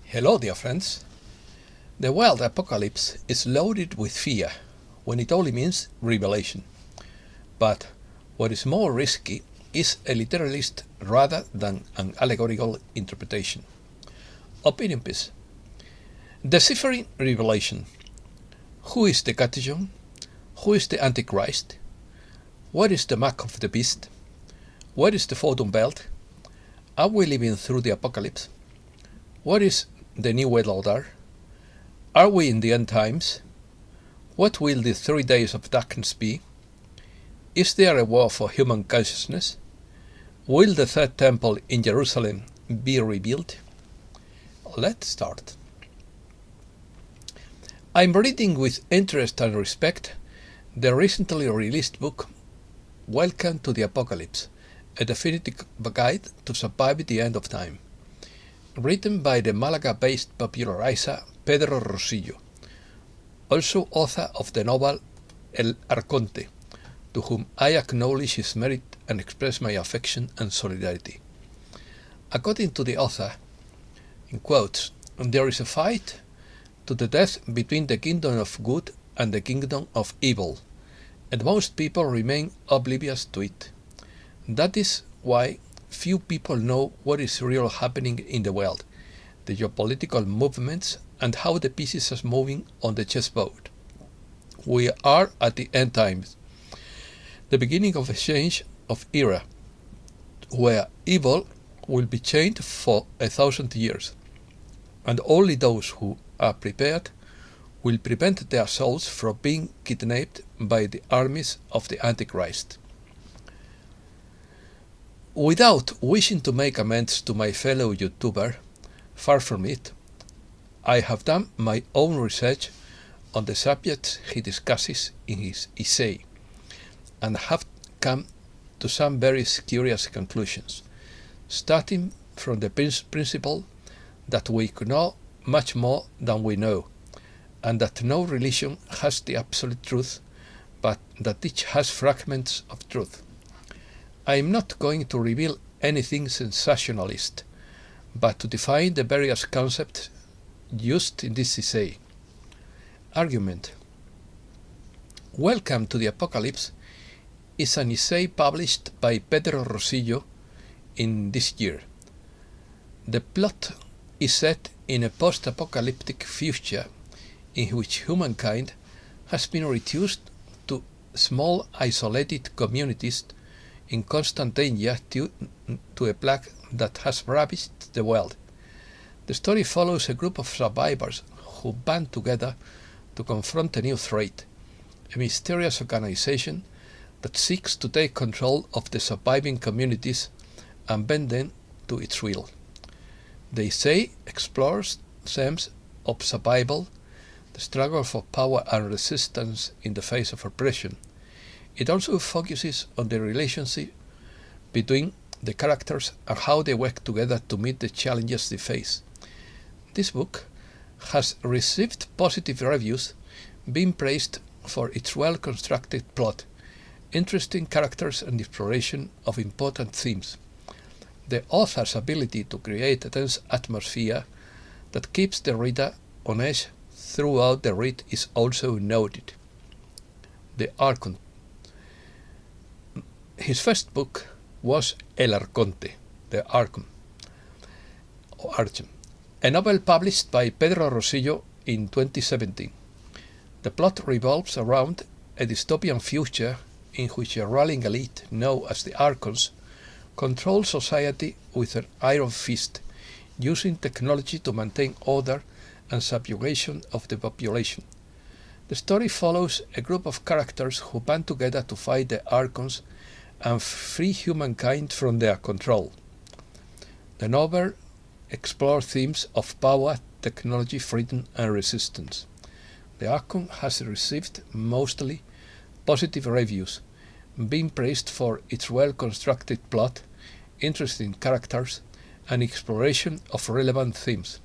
Hello, dear friends. The world apocalypse is loaded with fear when it only means revelation. But what is more risky is a literalist rather than an allegorical interpretation. Opinion piece. Deciphering Revelation. Who is the Katejon? Who is the Antichrist? What is the mark of the beast? What is the Photon belt? Are we living through the apocalypse? What is the New World Order? Are we in the end times? What will the 3 days of darkness be? Is there a war for human consciousness? Will the third temple in Jerusalem be rebuilt? Let's start. I'm reading with interest and respect the recently released book Welcome to the Apocalypse, a definitive guide to survive the end of time, written by the Malaga-based popularizer Pedro Rosillo, also author of the novel El Arconte, to whom I acknowledge his merit and express my affection and solidarity. According to the author, in quotes, there is a fight to the death between the kingdom of good and the kingdom of evil, and most people remain oblivious to it. That is why few people know what is really happening in the world, the geopolitical movements, and how the pieces are moving on the chessboard. We are at the end times, the beginning of a change of era, where evil will be chained for 1,000 years, and only those who are prepared will prevent their souls from being kidnapped by the armies of the Antichrist. Without wishing to make amends to my fellow YouTuber, far from it, I have done my own research on the subjects he discusses in his essay, and have come to some very curious conclusions, starting from the principle that we know much more than we know, and that no religion has the absolute truth, but that each has fragments of truth. I am not going to reveal anything sensationalist, but to define the various concepts used in this essay. Argument. Welcome to the Apocalypse is an essay published by Pedro Rosillo in this year. The plot is set in a post-apocalyptic future in which humankind has been reduced to small isolated communities in constant danger due to a plague that has ravaged the world. The story follows a group of survivors who band together to confront a new threat, a mysterious organization that seeks to take control of the surviving communities and bend them to its will. The essay explores themes of survival, the struggle for power and resistance in the face of oppression. It also focuses on the relationship between the characters and how they work together to meet the challenges they face. This book has received positive reviews, being praised for its well-constructed plot, interesting characters and exploration of important themes. The author's ability to create a tense atmosphere that keeps the reader on edge throughout the read is also noted. The Archon. His first book was El Arconte, the Archon, a novel published by Pedro Rosillo in 2017. The plot revolves around a dystopian future in which a ruling elite, known as the Archons, controls society with an iron fist, using technology to maintain order and subjugation of the population. The story follows a group of characters who band together to fight the Archons and free humankind from their control. The novel explores themes of power, technology, freedom, and resistance. The Archon has received mostly positive reviews, being praised for its well-constructed plot, interesting characters, and exploration of relevant themes.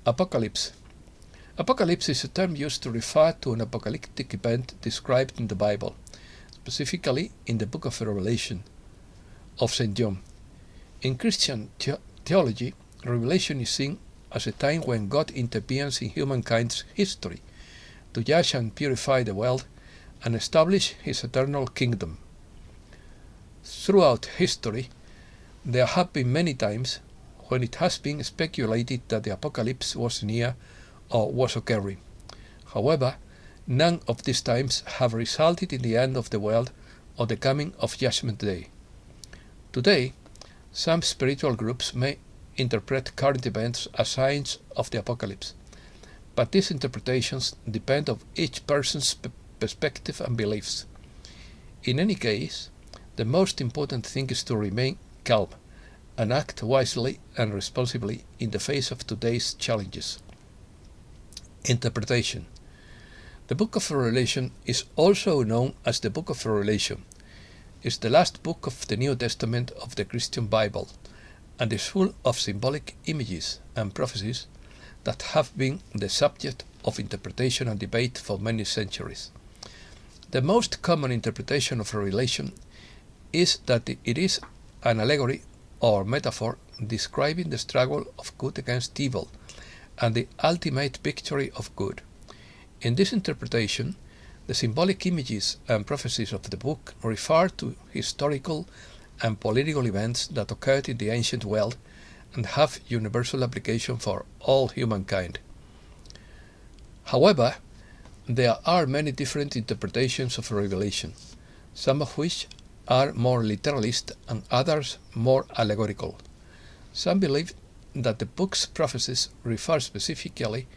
Apocalypse. Apocalypse is a term used to refer to an apocalyptic event described in the Bible, specifically in the book of Revelation of St. John. In Christian theology, Revelation is seen as a time when God intervenes in humankind's history to judge and purify the world and establish his eternal kingdom. Throughout history, there have been many times when it has been speculated that the apocalypse was near or was occurring. However, none of these times have resulted in the end of the world or the coming of Judgment Day. Today, some spiritual groups may interpret current events as signs of the apocalypse, but these interpretations depend on each person's perspective and beliefs. In any case, the most important thing is to remain calm and act wisely and responsibly in the face of today's challenges. Interpretation. The Book of Revelation is also known as the Book of Revelation. It is the last book of the New Testament of the Christian Bible and is full of symbolic images and prophecies that have been the subject of interpretation and debate for many centuries. The most common interpretation of Revelation is that it is an allegory or metaphor describing the struggle of good against evil and the ultimate victory of good. In this interpretation, the symbolic images and prophecies of the book refer to historical and political events that occurred in the ancient world and have universal application for all humankind. However, there are many different interpretations of Revelation, some of which are more literalist and others more allegorical. Some believe that the book's prophecies refer specifically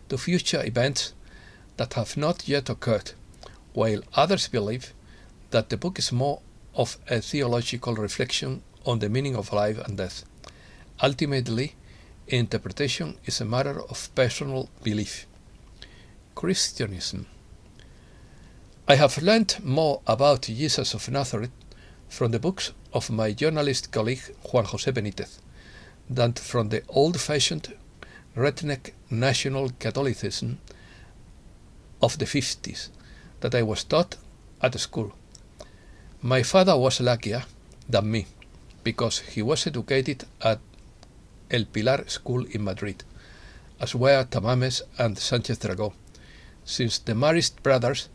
to future events that have not yet occurred, while others believe that the book is more of a theological reflection on the meaning of life and death. Ultimately, interpretation is a matter of personal belief. Christianism. I have learned more about Jesus of Nazareth from the books of my journalist colleague Juan José Benítez than from the old-fashioned redneck national Catholicism of the 50s that I was taught at school. My father was luckier than me because he was educated at El Pilar School in Madrid, as were Tamames and Sánchez Dragó, since the Marist brothers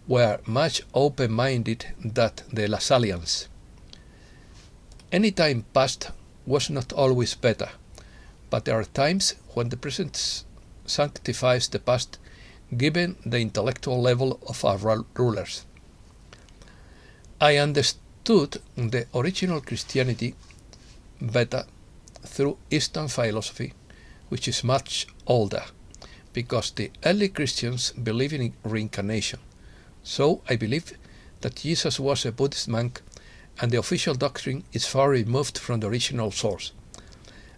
were much open-minded than the Lassallians. Any time past was not always better, but there are times when the present sanctifies the past given the intellectual level of our rulers. I understood the original Christianity better through Eastern philosophy, which is much older, because the early Christians believed in reincarnation. So I believe that Jesus was a Buddhist monk and the official doctrine is far removed from the original source,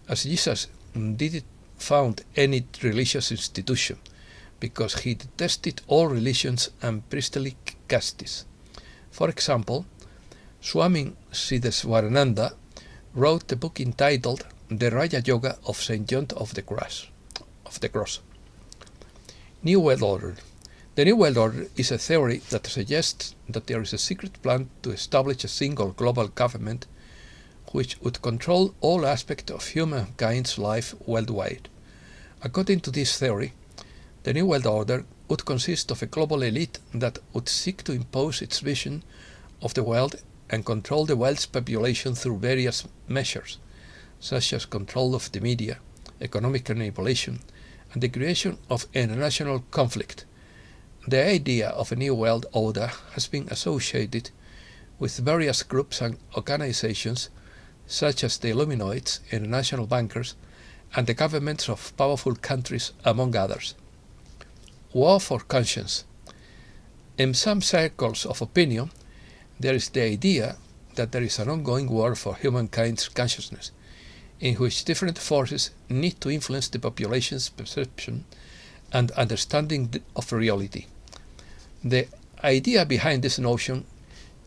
as Jesus didn't found any religious institution, because he detested all religions and priestly castes. For example, Swami Siddheswarananda wrote a book entitled The Raja Yoga of St. John of the Cross. New World Order. The New World Order is a theory that suggests that there is a secret plan to establish a single global government which would control all aspects of humankind's life worldwide. According to this theory, the New World Order would consist of a global elite that would seek to impose its vision of the world and control the world's population through various measures, such as control of the media, economic manipulation, and the creation of international conflict. The idea of a New World Order has been associated with various groups and organizations such as the Illuminates, international bankers, and the governments of powerful countries, among others. War for conscience. In some circles of opinion, there is the idea that there is an ongoing war for humankind's consciousness, in which different forces need to influence the population's perception and understanding of reality. The idea behind this notion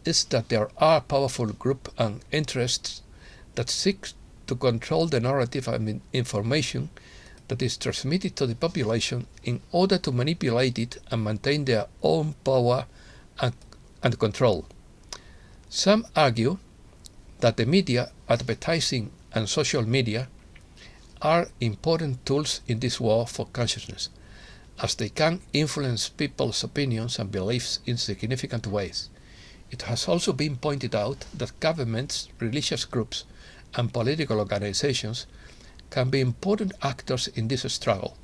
is that there are powerful groups and interests that seek to control the narrative and information that is transmitted to the population in order to manipulate it and maintain their own power and control. Some argue that the media, advertising, and social media are important tools in this war for consciousness, as they can influence people's opinions and beliefs in significant ways. It has also been pointed out that governments, religious groups, and political organizations can be important actors in this struggle,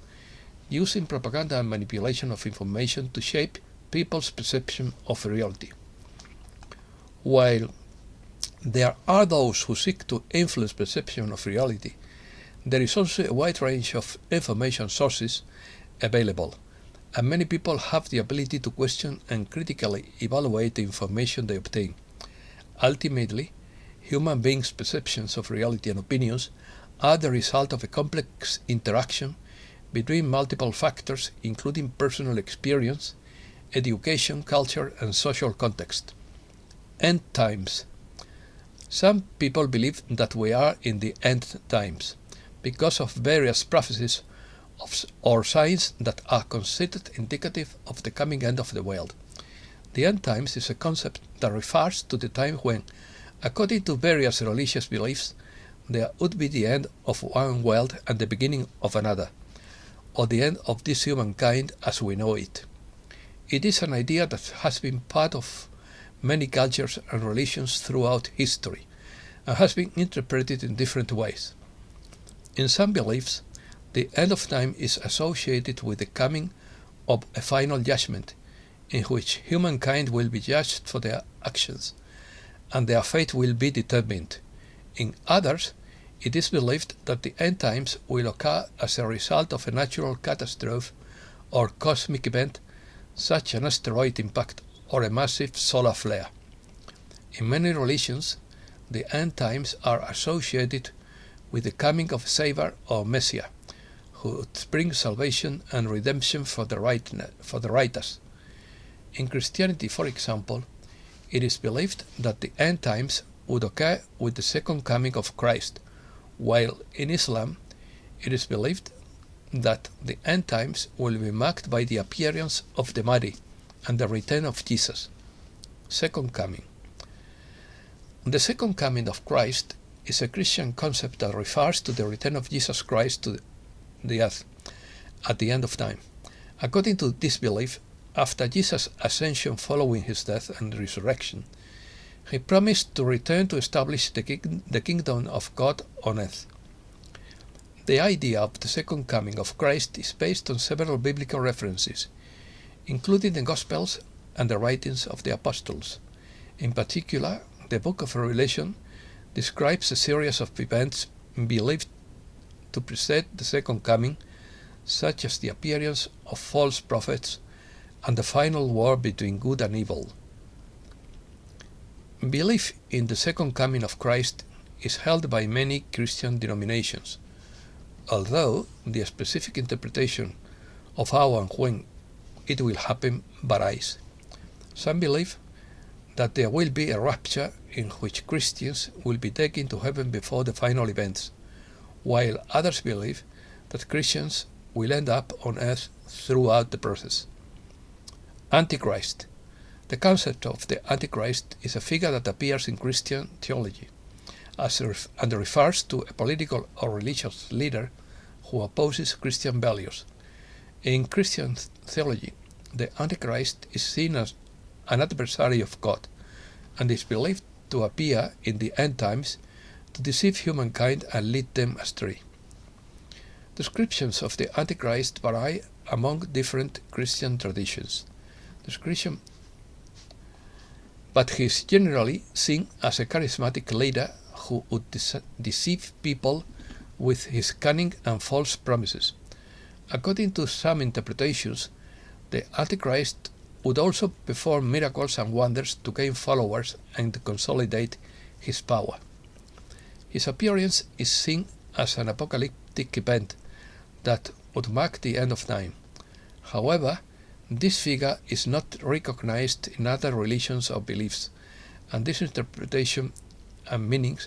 using propaganda and manipulation of information to shape people's perception of reality. While there are those who seek to influence perception of reality, there is also a wide range of information sources available, and many people have the ability to question and critically evaluate the information they obtain. Ultimately, human beings' perceptions of reality and opinions are the result of a complex interaction between multiple factors, including personal experience, education, culture, and social context. End times. Some people believe that we are in the end times because of various prophecies or signs that are considered indicative of the coming end of the world. The end times is a concept that refers to the time when, according to various religious beliefs, there would be the end of one world and the beginning of another, or the end of this humankind as we know it. It is an idea that has been part of many cultures and religions throughout history, and has been interpreted in different ways. In some beliefs, the end of time is associated with the coming of a final judgment, in which humankind will be judged for their actions, and their fate will be determined. In others, it is believed that the end times will occur as a result of a natural catastrophe or cosmic event, such as an asteroid impact or a massive solar flare. In many religions, the end times are associated with the coming of a Savior or Messiah, who would bring salvation and redemption for the righteous. In Christianity, for example, it is believed that the end times would occur with the second coming of Christ, while in Islam, it is believed that the end times will be marked by the appearance of the Mahdi and the return of Jesus. Second coming. The second coming of Christ is a Christian concept that refers to the return of Jesus Christ to the earth at the end of time. According to this belief, after Jesus' ascension following his death and resurrection, he promised to return to establish the kingdom of God on earth. The idea of the second coming of Christ is based on several biblical references, including the Gospels and the writings of the Apostles. In particular, the book of Revelation describes a series of events believed to precede the second coming, such as the appearance of false prophets and the final war between good and evil. Belief in the second coming of Christ is held by many Christian denominations, although the specific interpretation of how and when it will happen varies. Some believe that there will be a rapture in which Christians will be taken to heaven before the final events, while others believe that Christians will end up on earth throughout the process. Antichrist. The concept of the Antichrist is a figure that appears in Christian theology and refers to a political or religious leader who opposes Christian values. In Christian theology, the Antichrist is seen as an adversary of God and is believed to appear in the end times to deceive humankind and lead them astray. Descriptions of the Antichrist vary among different Christian traditions. But he is generally seen as a charismatic leader who would deceive people with his cunning and false promises. According to some interpretations, the Antichrist would also perform miracles and wonders to gain followers and to consolidate his power. His appearance is seen as an apocalyptic event that would mark the end of time. However, this figure is not recognized in other religions or beliefs, and its interpretation and meaning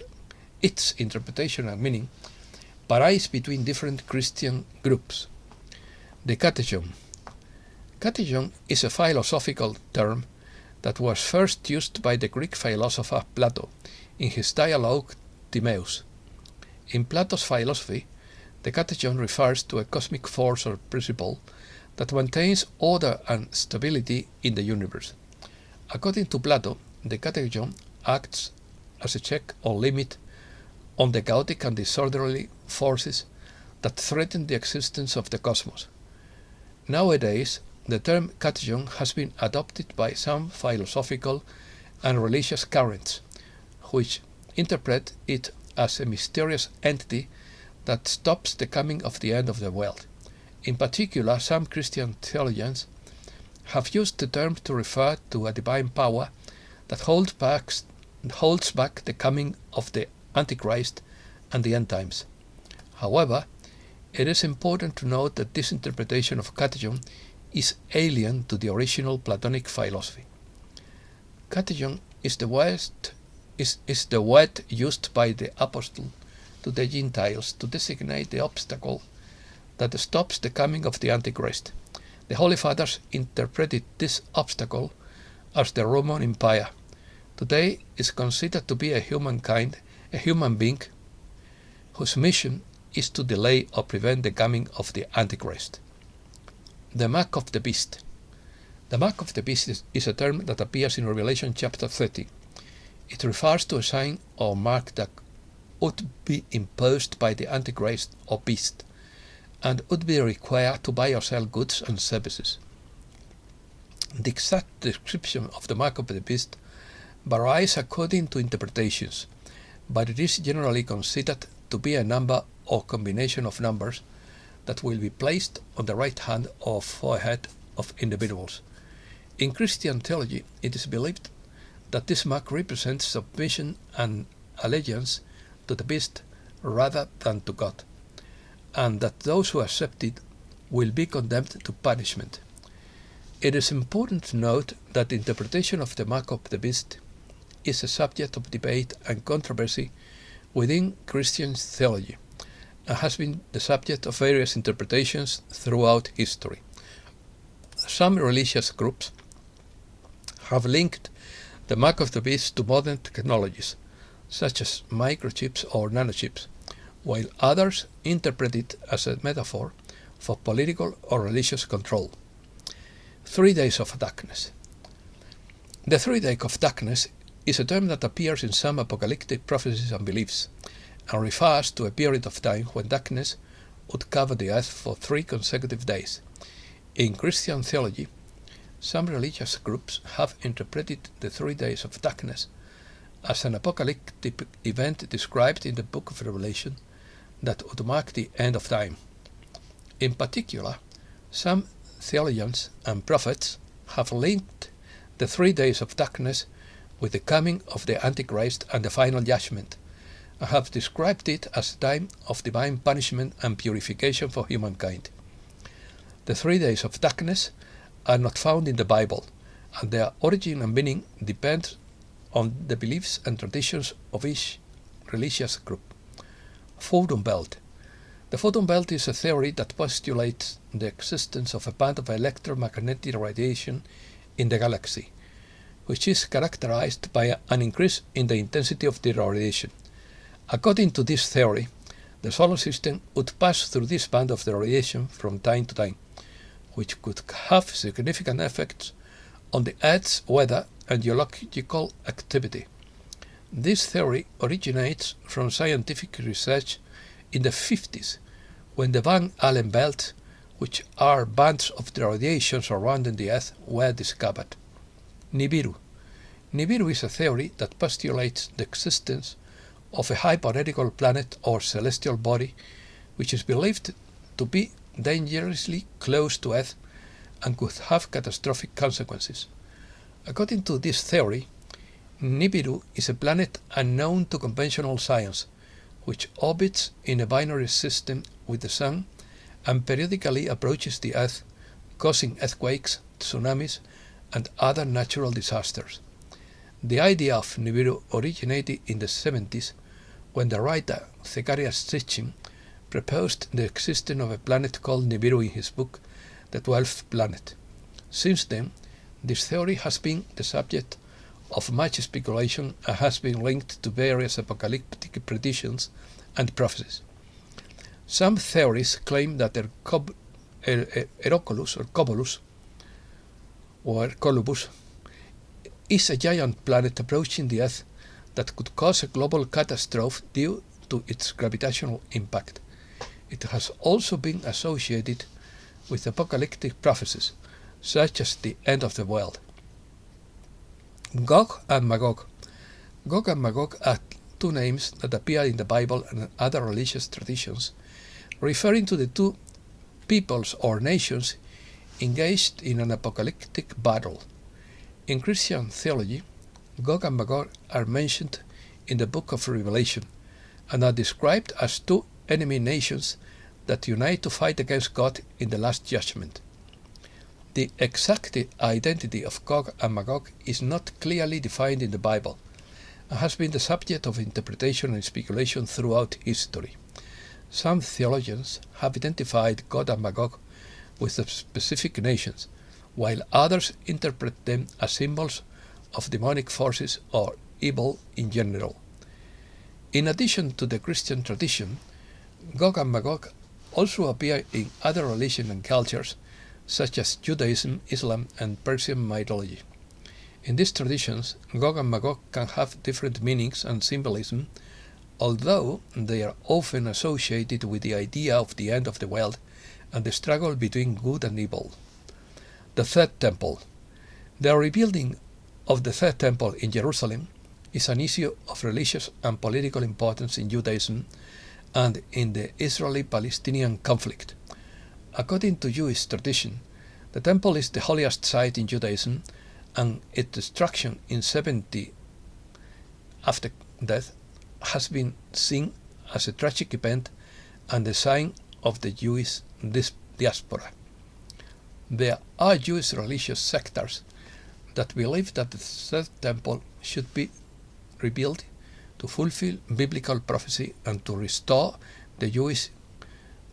varies between different Christian groups. The Katejon. Katejon is a philosophical term that was first used by the Greek philosopher Plato in his dialogue Timaeus. In Plato's philosophy, The Katejon refers to a cosmic force or principle that maintains order and stability in the universe. According to Plato, the Katejon acts as a check or limit on the chaotic and disorderly forces that threaten the existence of the cosmos. Nowadays, the term Katejon has been adopted by some philosophical and religious currents, which interpret it as a mysterious entity that stops the coming of the end of the world. In particular, some Christian theologians have used the term to refer to a divine power that holds back the coming of the Antichrist and the end times. However, it is important to note that this interpretation of Katejon is alien to the original Platonic philosophy. Katejon is the word used by the apostle to the Gentiles to designate the obstacle that stops the coming of the Antichrist. The Holy Fathers interpreted this obstacle as the Roman Empire. Today is considered to be a human being whose mission is to delay or prevent the coming of the Antichrist. The mark of the beast. The mark of the beast is a term that appears in Revelation chapter 30. It refers to a sign or mark that would be imposed by the Antichrist or beast, and would be required to buy or sell goods and services. The exact description of the mark of the beast varies according to interpretations, but it is generally considered to be a number or combination of numbers that will be placed on the right hand or forehead of individuals. In Christian theology, it is believed that this mark represents submission and allegiance to the beast rather than to God, and that those who accept it will be condemned to punishment. It is important to note that the interpretation of the mark of the beast is a subject of debate and controversy within Christian theology, and has been the subject of various interpretations throughout history. Some religious groups have linked the mark of the beast to modern technologies, such as microchips or nanochips, while others interpret it as a metaphor for political or religious control. 3 days of darkness. The 3 days of darkness is a term that appears in some apocalyptic prophecies and beliefs, and refers to a period of time when darkness would cover the earth for 3 consecutive days. In Christian theology, some religious groups have interpreted the 3 days of darkness as an apocalyptic event described in the book of Revelation that would mark the end of time. In particular, some theologians and prophets have linked the 3 days of darkness with the coming of the Antichrist and the final judgment, and have described it as a time of divine punishment and purification for humankind. The 3 days of darkness are not found in the Bible, and their origin and meaning depend on the beliefs and traditions of each religious group. Photon belt. The photon belt is a theory that postulates the existence of a band of electromagnetic radiation in the galaxy, which is characterized by an increase in the intensity of the radiation. According to this theory, the solar system would pass through this band of the radiation from time to time, which could have significant effects on the Earth's weather and geological activity. This theory originates from scientific research in the 50s, when the Van Allen belts, which are bands of the radiation surrounding the Earth, were discovered. Nibiru. Nibiru is a theory that postulates the existence of a hypothetical planet or celestial body which is believed to be dangerously close to Earth and could have catastrophic consequences. According to this theory, Nibiru is a planet unknown to conventional science, which orbits in a binary system with the Sun and periodically approaches the Earth, causing earthquakes, tsunamis, and other natural disasters. The idea of Nibiru originated in the 70s when the writer Zecharia Sitchin proposed the existence of a planet called Nibiru in his book, The 12th Planet. Since then, this theory has been the subject of much speculation and has been linked to various apocalyptic predictions and prophecies. Some theories claim that Columbus is a giant planet approaching the Earth that could cause a global catastrophe due to its gravitational impact. It has also been associated with apocalyptic prophecies, such as the end of the world. Gog and Magog. Gog and Magog are two names that appear in the Bible and other religious traditions, referring to the two peoples or nations engaged in an apocalyptic battle. In Christian theology, Gog and Magog are mentioned in the book of Revelation and are described as two enemy nations that unite to fight against God in the Last Judgment. The exact identity of Gog and Magog is not clearly defined in the Bible and has been the subject of interpretation and speculation throughout history. Some theologians have identified Gog and Magog with the specific nations, while others interpret them as symbols of demonic forces or evil in general. In addition to the Christian tradition, Gog and Magog also appear in other religions and cultures, such as Judaism, Islam, and Persian mythology. In these traditions, Gog and Magog can have different meanings and symbolism, although they are often associated with the idea of the end of the world and the struggle between good and evil. The Third Temple. The rebuilding of the Third Temple in Jerusalem is an issue of religious and political importance in Judaism and in the Israeli-Palestinian conflict. According to Jewish tradition, the temple is the holiest site in Judaism, and its destruction in 70 after death has been seen as a tragic event and a sign of the Jewish diaspora. There are Jewish religious sectors that believe that the Third Temple should be rebuilt to fulfill biblical prophecy and to restore the Jewish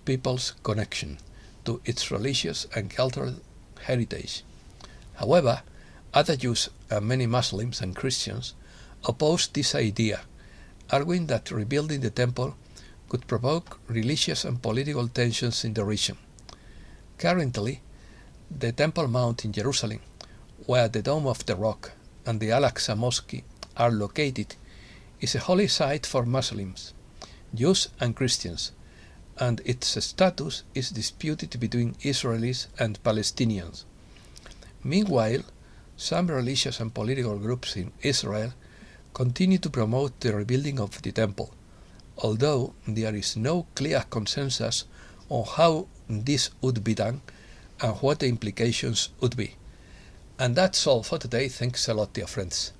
people's connection to its religious and cultural heritage. However, other Jews and many Muslims and Christians oppose this idea, arguing that rebuilding the temple could provoke religious and political tensions in the region. Currently, the Temple Mount in Jerusalem, where the Dome of the Rock and the Al-Aqsa Mosque are located, is a holy site for Muslims, Jews and Christians, and its status is disputed between Israelis and Palestinians. Meanwhile, some religious and political groups in Israel continue to promote the rebuilding of the temple, although there is no clear consensus on how this would be done and what the implications would be. And that's all for today. Thanks a lot, dear friends.